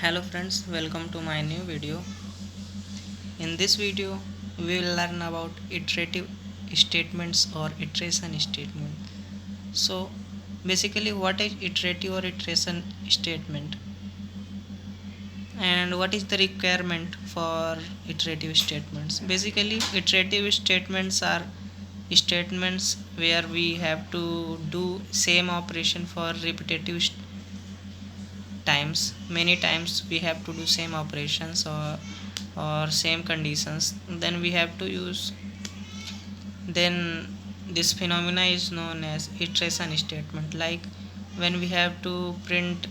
Hello friends, welcome to my new video. In this video, we will learn about iterative statements or iteration statement. So, basically, what is iterative or iteration statement, and what is the requirement for iterative statements? Basically, iterative statements are statements where we have to do same operation for repetitive times. Many times we have to do same operations or same conditions, then we have to use, then this phenomena is known as iteration statement. Like when we have to print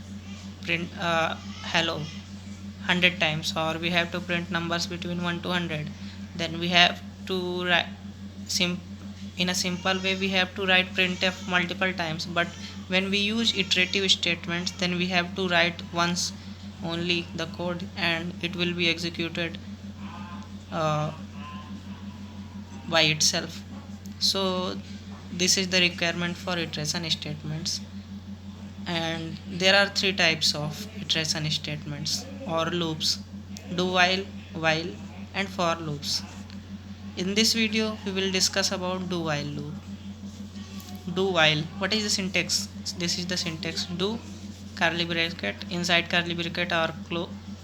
hello 100 times, or we have to print numbers between 1 to 100, then we have to write sim in a simple way we have to write printf multiple times. But when we use iterative statements, then we have to write once only the code, and it will be executed uh, by itself. So this is the requirement for iteration statements. And there are three types of iteration statements or loops: do while and for loops. In this video we will discuss about do while loop. Do while, what is the syntax? This is the syntax: do curly bracket, inside curly bracket our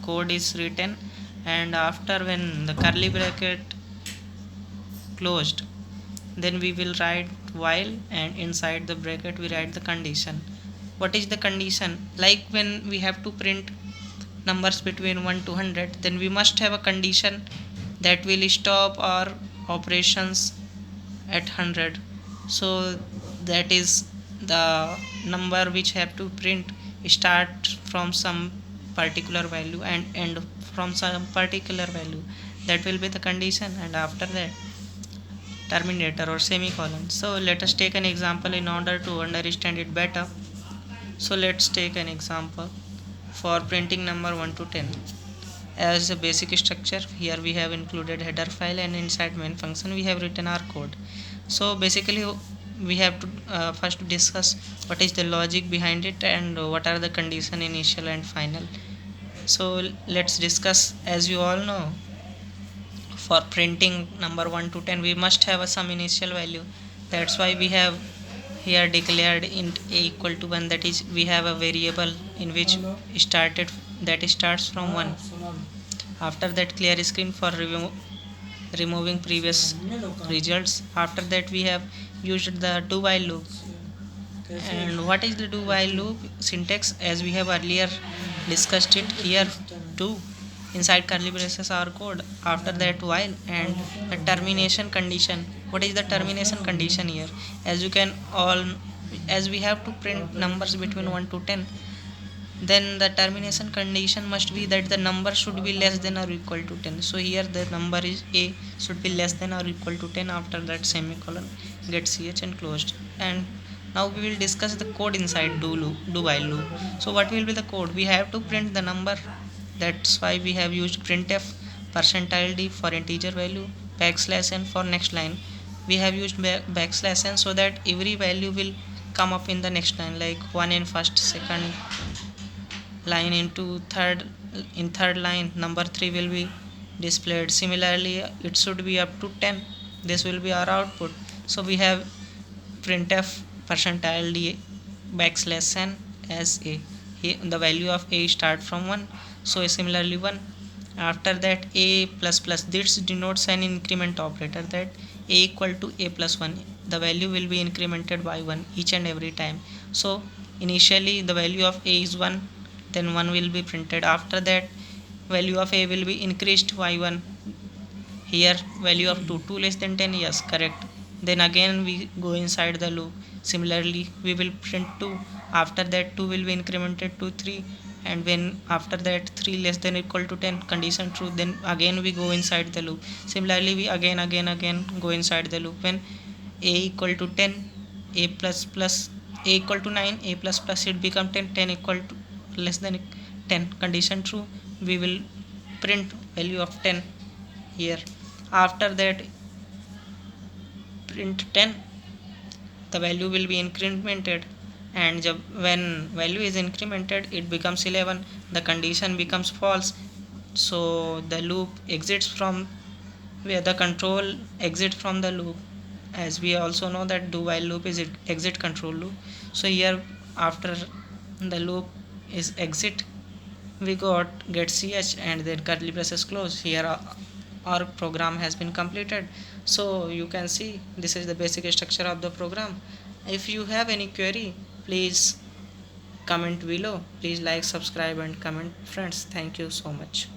code is written, and after when the curly bracket closed, then we will write while, and inside the bracket we write the condition. What is the condition? Like when we have to print numbers between 1 to 100, then we must have a condition that will stop our operations at 100. So that is the number which have to print start from some particular value and end from some particular value. That will be the condition, and after that terminator or semicolon. So let us take an example in order to understand it better. So let's take an example for printing number 1 to 10. As a basic structure, here we have included header file, and inside main function we have written our code. So basically we have to first discuss what is the logic behind it and what are the condition initial and final. So let's discuss. As you all know, for printing number 1 to 10 we must have some initial value. That's why we have here declared int a equal to 1, that is we have a variable in which started that starts from 1. After that, clear screen for removing previous results. After that, we have used the do while loop. And what is the do while loop syntax? As we have earlier discussed it, here do inside curly braces our code, after that while, and the termination condition. What is the termination condition here? As you can all, as we have to print numbers between 1 to 10, then the termination condition must be that the number should be less than or equal to 10. So here the number is a should be less than or equal to 10. After that, semicolon, get ch and closed. And now we will discuss the code inside do while loop. So what will be the code? We have to print the number. That's why we have used printf percentile d for integer value, backslash n for next line. We have used backslash n so that every value will come up in the next line, like 1 in first, second line into third line, number 3 will be displayed. Similarly, it should be up to 10. This will be our output. So we have printf percentile d backslash n as a. Here the value of a start from 1, so similarly 1. After that, a plus plus, this denotes an increment operator, that a equal to a plus 1, the value will be incremented by 1 each and every time. So initially the value of a is 1, then 1 will be printed. After that, value of a will be increased by 1. Here value of 2 less than 10, yes, correct. Then again we go inside the loop. Similarly, we will print 2. After that, 2 will be incremented to 3, and when after that 3 less than equal to 10, condition true, then again we go inside the loop. Similarly, we again go inside the loop. When a equal to 10, a plus plus, a equal to 9, a plus plus, it become 10, 10 equal to less than 10, condition true, we will print value of 10 here. After that, print 10, the value will be incremented. and when value is incremented it becomes 11, the condition becomes false, so the loop exits from where the control exit from the loop, as we also know that do while loop is exit control loop. So here after the loop is exit we got get ch and then curly braces close. Here our program has been completed. So you can see this is the basic structure of the program. If you have any query, please comment below. Please like, subscribe and comment friends. Thank you so much.